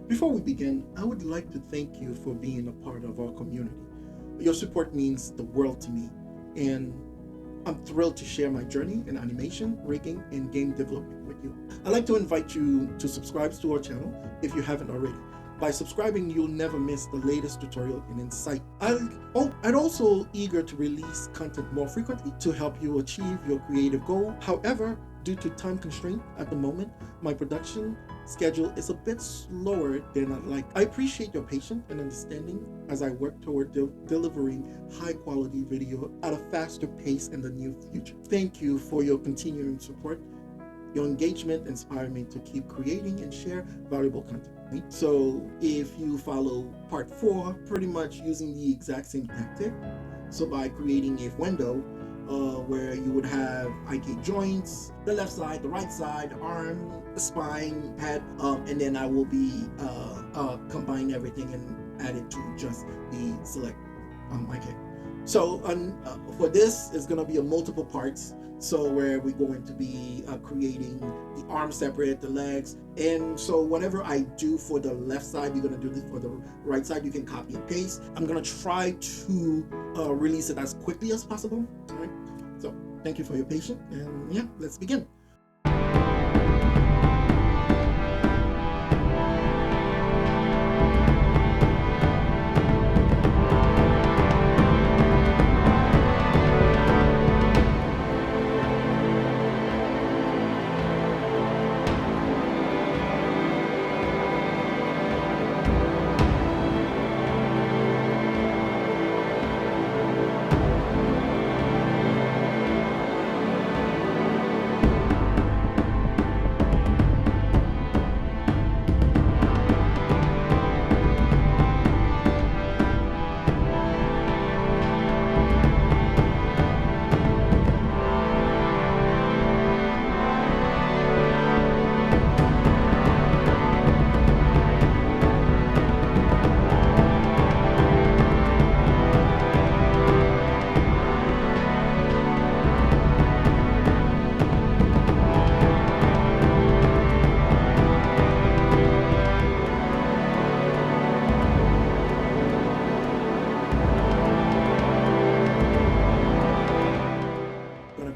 Before we begin, I would like to thank you for being a part of our community. Your support means the world to me, and I'm thrilled to share my journey in animation, rigging, and game development with you. I'd like to invite you to subscribe to our channel if you haven't already. By subscribing, you'll never miss the latest tutorial and insight. I'd also eager to release content more frequently to help you achieve your creative goal. However, due to time constraint at the moment, my production schedule is a bit slower than I'd like. I appreciate your patience and understanding as I work toward delivering high quality video at a faster pace in the near future. Thank you for your continuing support. Your engagement inspires me to keep creating and share valuable content. So if you follow part 4, pretty much using the exact same tactic. So by creating a window where you would have IK joints, the left side, the right side, the arm, the spine, head, and then I will be combine everything and add it to just the select IK. So for this, it's going to be a multiple parts. So where we're going to be creating the arms separate, the legs, and so whatever I do for the left side, you're going to do this for the right side. You can copy and paste. I'm going to try to release it as quickly as possible. All right. So thank you for your patience, and yeah, let's begin.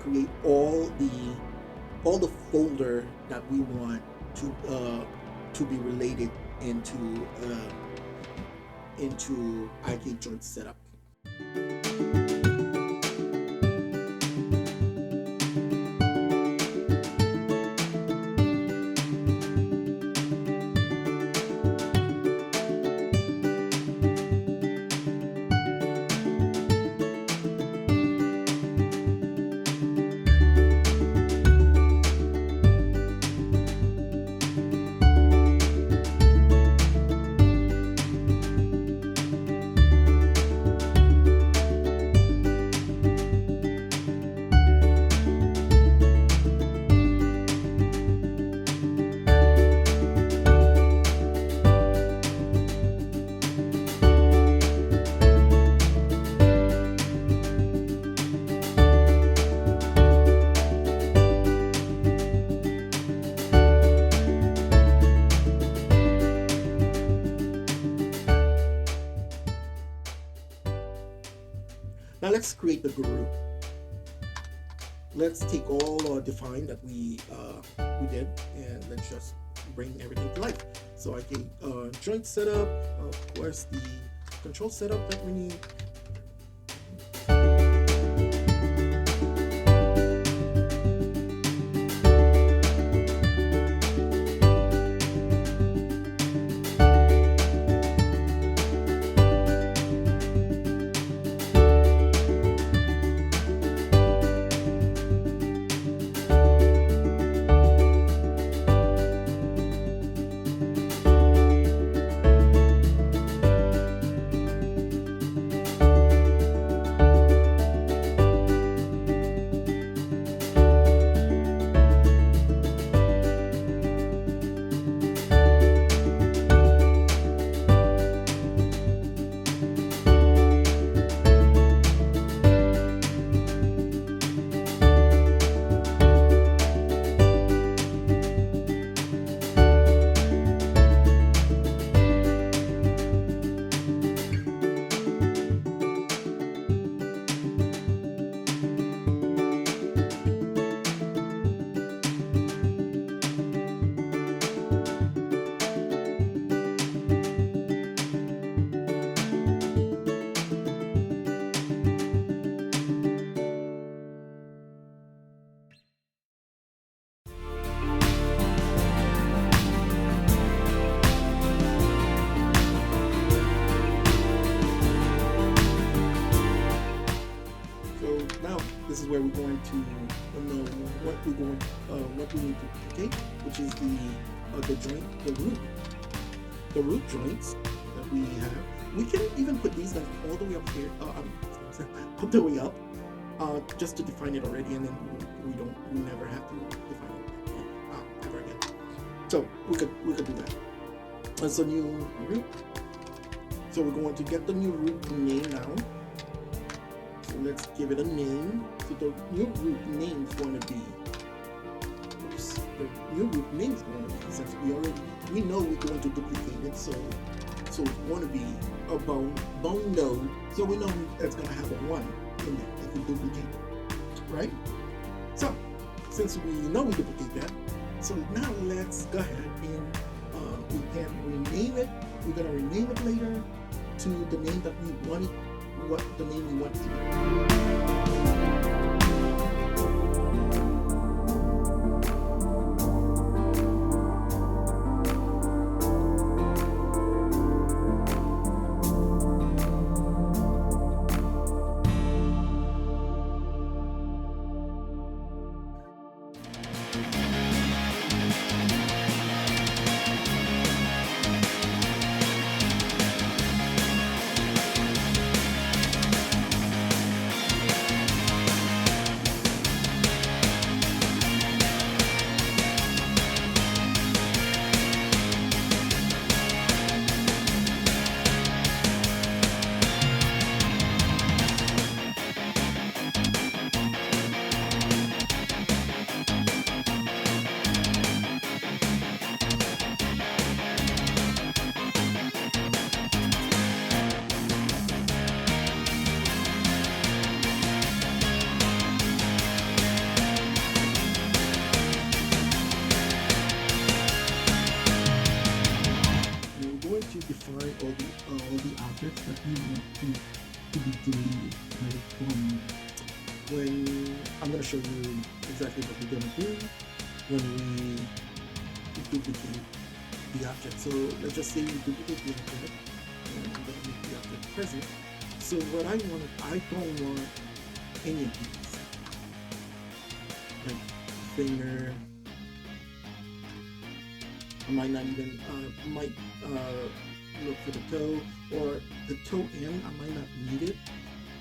Create all the folder that we want to be related into IK joint setup. Now let's create the group. Let's take all our define that we did, and let's just bring everything to life. So I can joint setup, of course the control setup that we need. where we're going to know what we need to duplicate, which is the root joints that we have. We can even put these guys all the way up here, all the way up, just to define it already, and then we never have to define it ever again. So we could do that. That's a new root. So we're going to get the new root name now. So let's give it a name. So the new root name is going to be, since we know we're going to duplicate it, so it's going to be a bone node. So we know that's going to have a 1 in there if we duplicate it, right? So since we know we duplicate that, so now let's go ahead and we can rename it. We're going to rename it later to the name that we want it, what the name we want it to be. Define all the objects that we want to be deleted, right? When I'm going to show you exactly what we're going to do when we duplicate the object. So let's just say we duplicate the object, and I'm going to make the object present. So what I don't want any of these, like finger. I might not even look for the toe, or the toe end, I might not need it.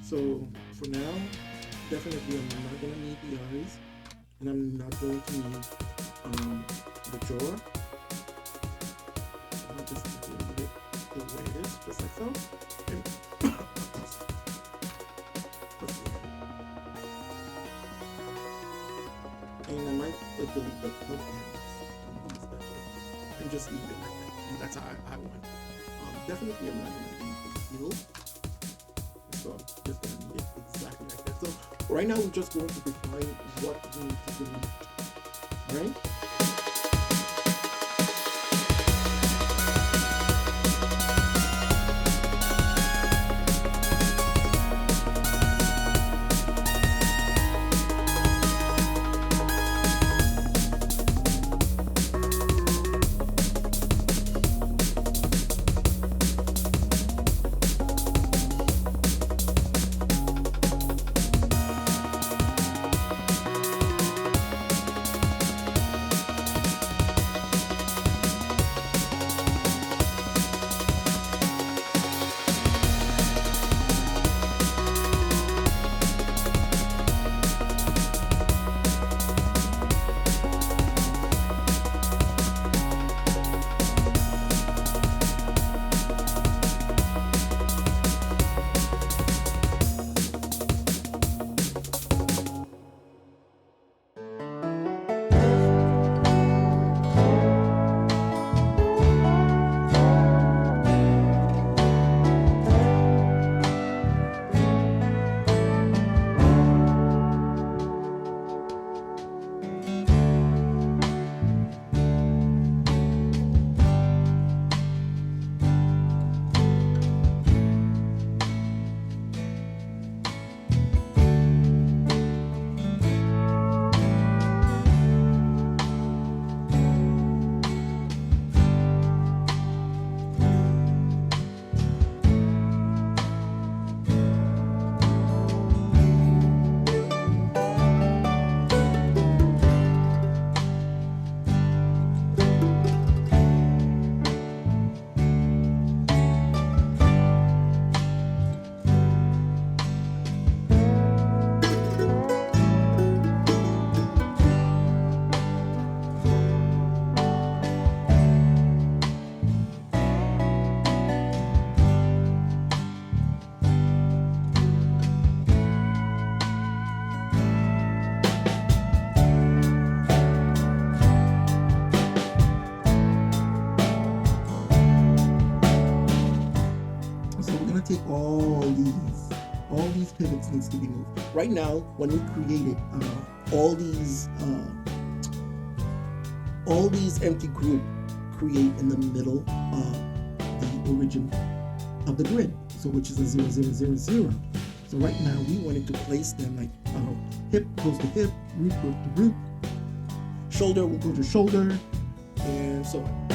So for now, definitely I'm not going to need the eyes, and I'm not going to need the jaw. I'll just leave it the way it is, just like so. And I might delete the toe ends and just leave it like that. And that's how I want it. Definitely I'm not going to leave the heel. So I'm just going to leave it exactly like that. So right now we're just going to define what we need to delete. Right? take all these pivots needs to be moved. Right now, when we created all these empty group create in the middle of the origin of the grid, so which is a 0, 0, 0, 0. So right now we wanted to place them like hip goes to hip, root goes to root, shoulder will go to shoulder, and so on.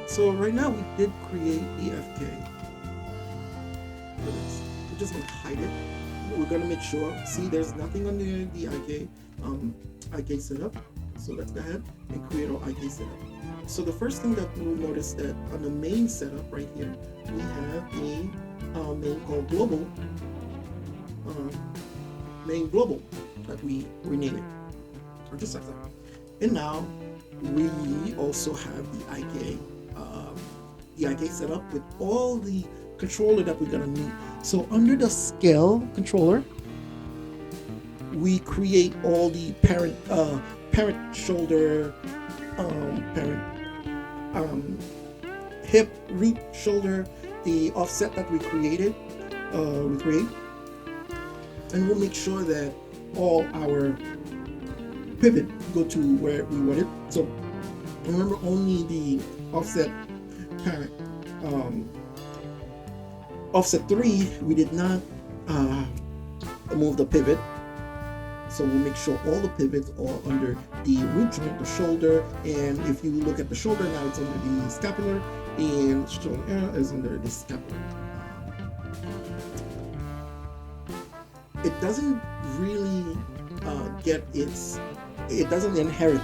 So right now we did create EFK for this. We're just gonna hide it. We're gonna make sure, see there's nothing on the IK setup. So let's go ahead and create our IK setup. So the first thing that we'll notice that on the main setup right here, we have a main called global, main global that we rename it, or just like that. And now we also have the IK set up with all the controller that we're gonna need. So under the scale controller, we create all the parent shoulder, hip, root, shoulder, the offset that we create, and we'll make sure that all our pivot go to where we want it. So remember, only the offset parent, offset 3, we did not move the pivot. So we'll make sure all the pivots are under the root joint, the shoulder, and if you look at the shoulder now, it's under the scapular, and shoulder is under the scapular. It doesn't really it doesn't inherit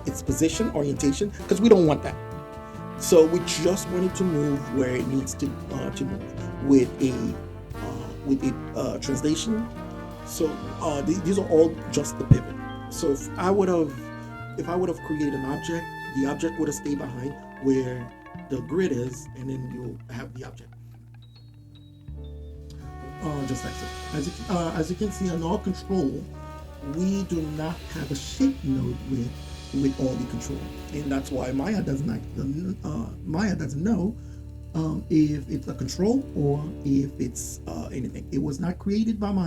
its position orientation, because we don't want that. So we just want it to move where it needs to move with a translation. So these are all just the pivot. So if I would have created an object, the object would have stayed behind where the grid is, and then you'll have the object. Just like so. As you can see on our control, we do not have a shape node with all the control, and that's why Maya doesn't know if it's a control or if it's anything. It was not created by Maya.